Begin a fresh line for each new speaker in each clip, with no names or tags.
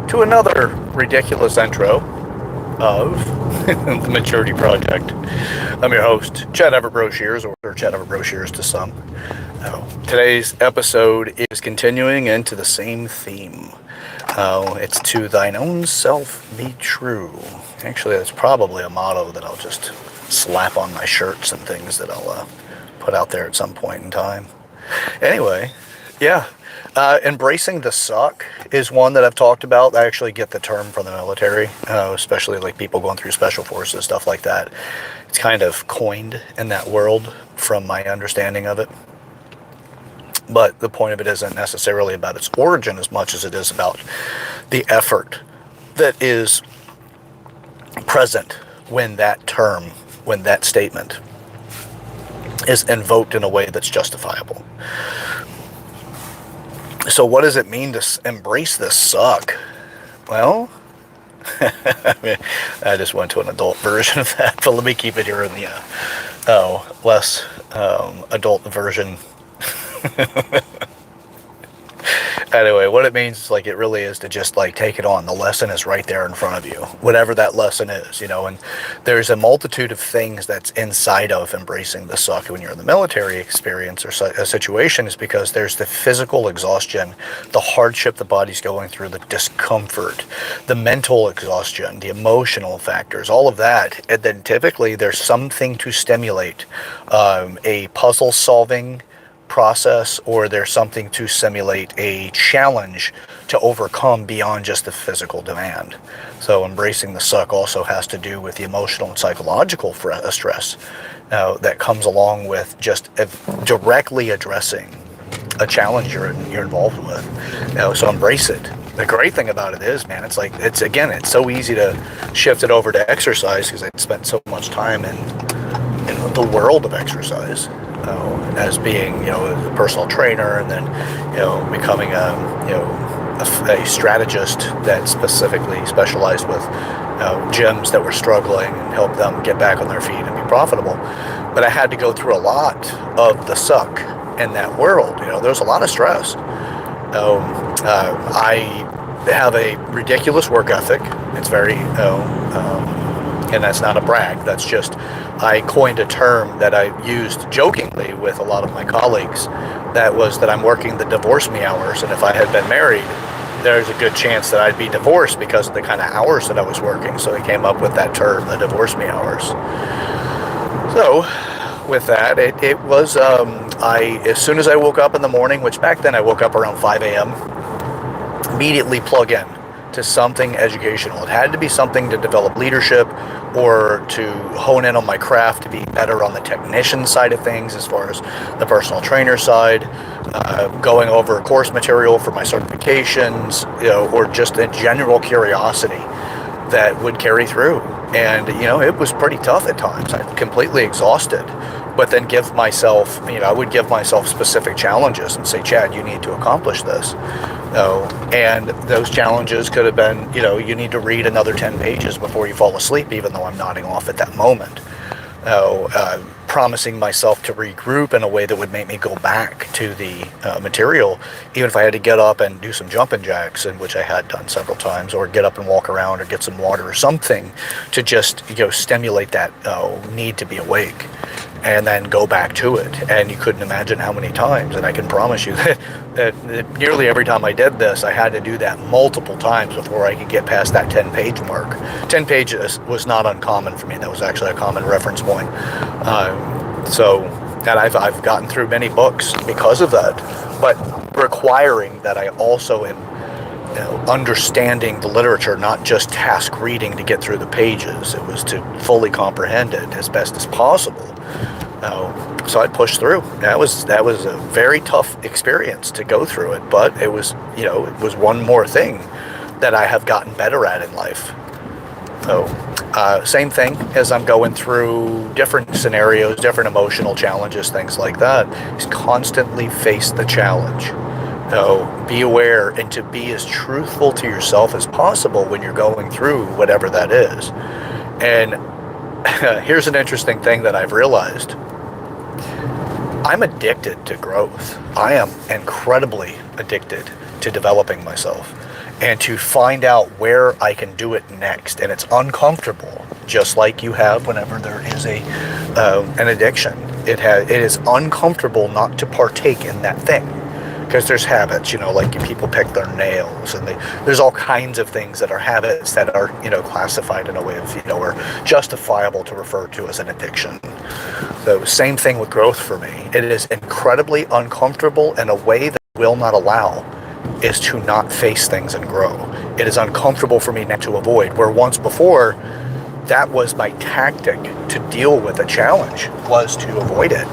to another ridiculous intro of the Maturity Project. I'm your host, Chad Ever Broshears, or Chad Ever Broshears to some. Today's episode is continuing into the same theme. It's to thine own self be true. Actually, that's probably a motto that I'll just slap on my shirts and things that I'll put out there at some point in time. Anyway, yeah. Embracing the suck is one that I've talked about. I actually get the term from the military, especially like people going through special forces, stuff like that. It's kind of coined in that world from my understanding of it. But the point of it isn't necessarily about its origin as much as it is about the effort that is present when that term, when that statement is invoked in a way that's justifiable. So what does it mean to embrace this suck? Well, I just went to an adult version of that, but let me keep it here in the less adult version. Anyway, what it means is like it really is to just like take it on. The lesson is right there in front of you, whatever that lesson is, and there's a multitude of things that's inside of embracing the suck when you're in the military experience or a situation, is because there's the physical exhaustion, the hardship the body's going through, the discomfort, the mental exhaustion, the emotional factors, all of that. And then typically there's something to stimulate a puzzle solving process, or there's something to simulate a challenge to overcome beyond just the physical demand. So embracing the suck also has to do with the emotional and psychological stress that comes along with just directly addressing a challenge you're involved with. So embrace it. The great thing about it is, man, it's so easy to shift it over to exercise, because I spent so much time in the world of exercise. As being, a personal trainer, and then, becoming a strategist that specifically specialized with gyms that were struggling and help them get back on their feet and be profitable. But I had to go through a lot of the suck in that world. There's a lot of stress. I have a ridiculous work ethic. It's very, and that's not a brag. That's just, I coined a term that I used jokingly with a lot of my colleagues. That was that I'm working the divorce me hours. And if I had been married, there's a good chance that I'd be divorced because of the kind of hours that I was working. So I came up with that term, the divorce me hours. So with that, it was, as soon as I woke up in the morning, which back then I woke up around 5 a.m., immediately plug in to something educational. It had to be something to develop leadership, or to hone in on my craft, to be better on the technician side of things, as far as the personal trainer side, going over course material for my certifications, or just a general curiosity that would carry through. And, it was pretty tough at times. I'm completely exhausted, but then I would give myself specific challenges and say, Chad, you need to accomplish this. And those challenges could have been, you need to read another 10 pages before you fall asleep, even though I'm nodding off at that moment. Promising myself to regroup in a way that would make me go back to the material, even if I had to get up and do some jumping jacks, in which I had done several times, or get up and walk around, or get some water or something to just stimulate that need to be awake, and then go back to it. And you couldn't imagine how many times, and I can promise you that nearly every time I did this, I had to do that multiple times before I could get past that 10-page mark. 10 pages was not uncommon for me. That was actually a common reference point. And I've gotten through many books because of that, but requiring that I also am understanding the literature, not just task reading to get through the pages. It was to fully comprehend it as best as possible. So I pushed through. That was a very tough experience to go through it, but it was one more thing that I have gotten better at in life. So same thing as I'm going through different scenarios, different emotional challenges, things like that, is constantly face the challenge. Be aware, and to be as truthful to yourself as possible when you're going through whatever that is. And here's an interesting thing that I've realized. I'm addicted to growth. I am incredibly addicted to developing myself. and to find out where I can do it next. And it's uncomfortable, just like you have whenever there is an addiction. It is uncomfortable not to partake in that thing, because there's habits, like people pick their nails, and there's all kinds of things that are habits that are, classified in a way of, or justifiable to refer to as an addiction. So same thing with growth for me. It is incredibly uncomfortable in a way that I will not allow is to not face things and grow. It is uncomfortable for me not to avoid, where once before, that was my tactic to deal with a challenge, was to avoid it,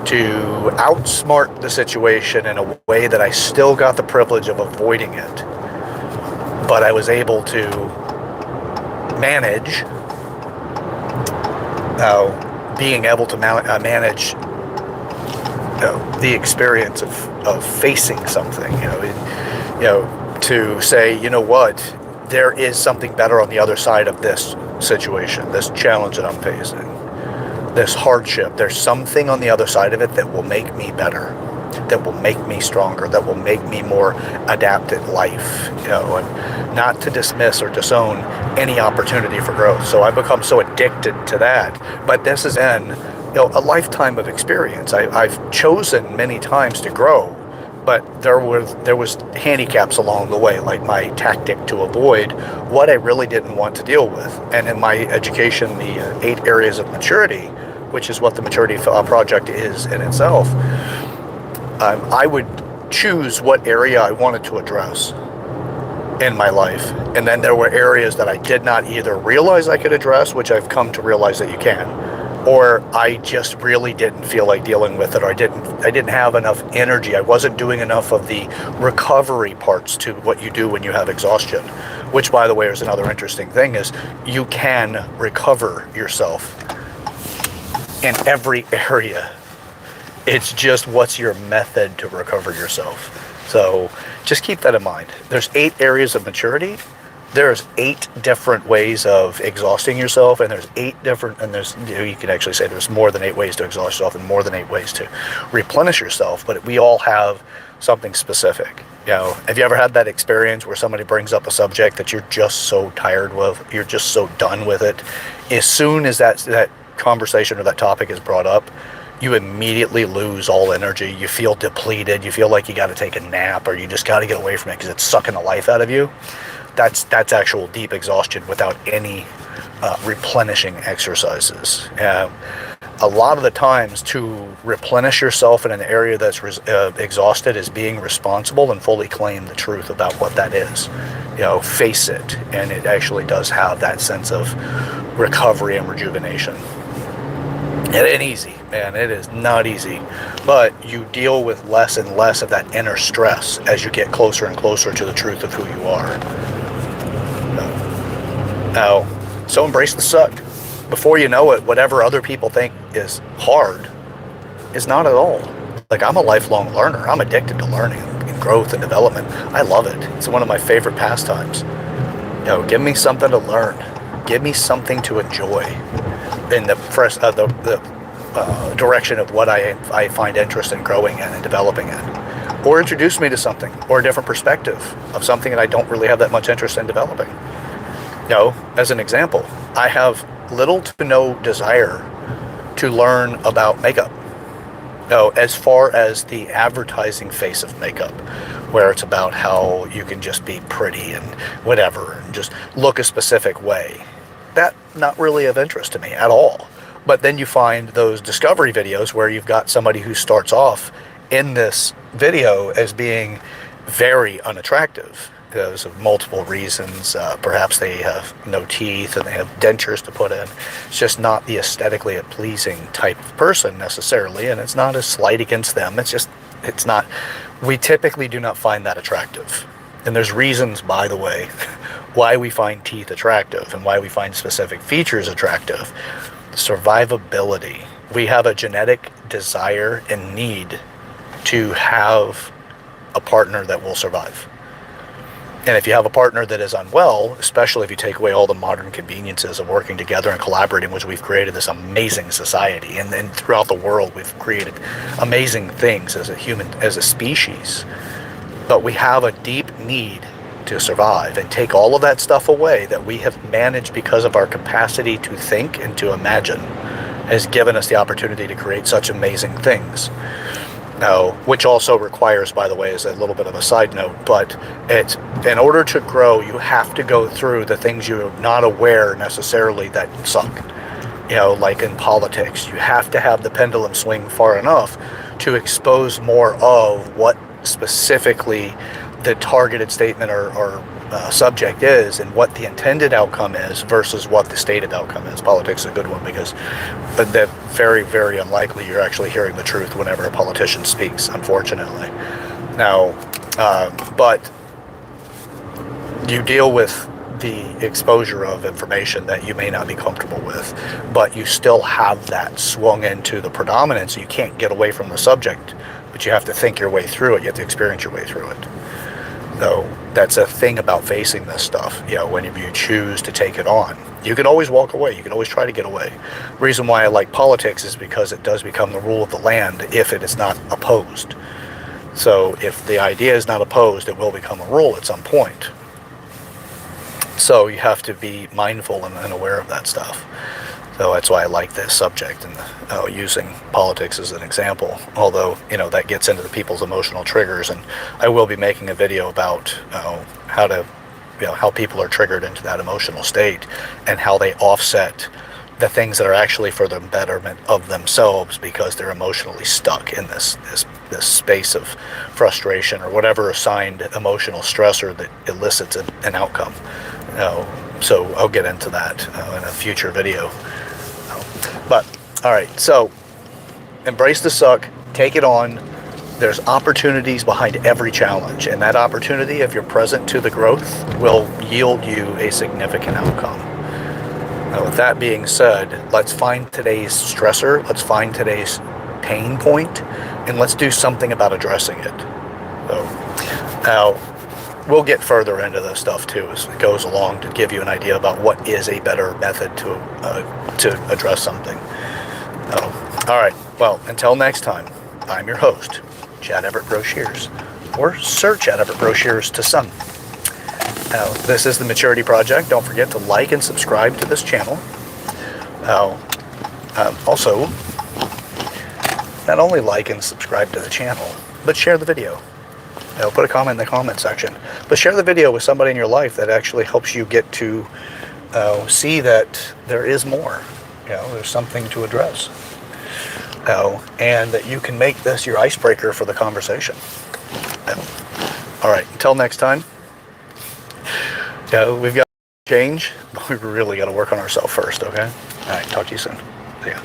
to outsmart the situation in a way that I still got the privilege of avoiding it, but I was able to manage, being able to manage the experience of facing something, to say, what, there is something better on the other side of this situation, this challenge that I'm facing, this hardship. There's something on the other side of it that will make me better, that will make me stronger, that will make me more adept at life, and not to dismiss or disown any opportunity for growth. So I've become so addicted to that. But this has been, a lifetime of experience. I've chosen many times to grow, but there was handicaps along the way, like my tactic to avoid what I really didn't want to deal with. And in my education, the 8 areas of maturity, which is what the maturity project is in itself, I would choose what area I wanted to address in my life. And then there were areas that I did not either realize I could address, which I've come to realize that you can, or I just really didn't feel like dealing with it, or I didn't have enough energy. I wasn't doing enough of the recovery parts to what you do when you have exhaustion, which, by the way, is another interesting thing, is you can recover yourself in every area. It's just, what's your method to recover yourself? So just keep that in mind. There's 8 areas of maturity. There's 8 different ways of exhausting yourself, and there's 8 different, and there's, you can actually say there's more than 8 ways to exhaust yourself and more than 8 ways to replenish yourself, but we all have something specific. Have you ever had that experience where somebody brings up a subject that you're just so tired of, you're just so done with it? As soon as that conversation or that topic is brought up, you immediately lose all energy. You feel depleted. You feel like you got to take a nap, or you just got to get away from it because it's sucking the life out of you. That's actual deep exhaustion without any replenishing exercises. A lot of the times, to replenish yourself in an area that's exhausted is being responsible and fully claim the truth about what that is. Face it, and it actually does have that sense of recovery and rejuvenation. It ain't easy, man. It is not easy. But you deal with less and less of that inner stress as you get closer and closer to the truth of who you are. Now, so embrace the suck. Before you know it, whatever other people think is hard is not at all. Like, I'm a lifelong learner. I'm addicted to learning and growth and development. I love it. It's one of my favorite pastimes. Give me something to learn. Give me something to enjoy in the direction of what I find interest in growing in and developing in. Or introduce me to something, or a different perspective of something that I don't really have that much interest in developing. As an example, I have little to no desire to learn about makeup. As far as the advertising face of makeup, where it's about how you can just be pretty and whatever, and just look a specific way. That's not really of interest to me at all. But then you find those discovery videos where you've got somebody who starts off in this video as being very unattractive. Because of multiple reasons. Perhaps they have no teeth and they have dentures to put in. It's just not the aesthetically pleasing type of person necessarily, and it's not a slight against them. It's not, we typically do not find that attractive. And there's reasons, by the way, why we find teeth attractive and why we find specific features attractive. Survivability. We have a genetic desire and need to have a partner that will survive. And if you have a partner that is unwell, especially if you take away all the modern conveniences of working together and collaborating, which we've created this amazing society, and then throughout the world we've created amazing things as a species. But we have a deep need to survive, and take all of that stuff away that we have managed because of our capacity to think and to imagine, has given us the opportunity to create such amazing things. Now, which also requires, by the way, is a little bit of a side note, but it's, in order to grow, you have to go through the things you're not aware necessarily that suck. You know, like in politics, you have to have the pendulum swing far enough to expose more of what specifically the targeted statement or subject is, and what the intended outcome is versus what the stated outcome is. Politics is a good one because they're very, very unlikely you're actually hearing the truth whenever a politician speaks, unfortunately. Now, but you deal with the exposure of information that you may not be comfortable with, but you still have that swung into the predominance. You can't get away from the subject, but you have to think your way through it. You have to experience your way through it. So that's a thing about facing this stuff. You know, whenever you choose to take it on, you can always walk away. You can always try to get away. The reason why I like politics is because it does become the rule of the land if it is not opposed. So if the idea is not opposed, it will become a rule at some point. So you have to be mindful and aware of that stuff. So that's why I like this subject, and using politics as an example. Although, you know, that gets into the people's emotional triggers, and I will be making a video about how to, you know, how people are triggered into that emotional state, and how they offset the things that are actually for the betterment of themselves because they're emotionally stuck in this space of frustration or whatever assigned emotional stressor that elicits an outcome. So I'll get into that in a future video. But all right, so embrace the suck, take it on. There's opportunities behind every challenge, and that opportunity, if you're present to the growth, will yield you a significant outcome. Now, with that being said, let's find today's stressor, let's find today's pain point, and let's do something about addressing it. So now, we'll get further into this stuff too as it goes along to give you an idea about what is a better method to address something. All right, well, until next time, I'm your host, Chad Everett Broshears, or Sir Chad Everett Broshears to some. Now, this is the Maturity Project. Don't forget to like and subscribe to this channel. Now, also, not only like and subscribe to the channel, but share the video. Put a comment in the comment section. But share the video with somebody in your life that actually helps you get to see that there is more. There's something to address. And that you can make this your icebreaker for the conversation. All right, until next time. We've got to change, but we really got to work on ourselves first, okay? All right, talk to you soon. See ya.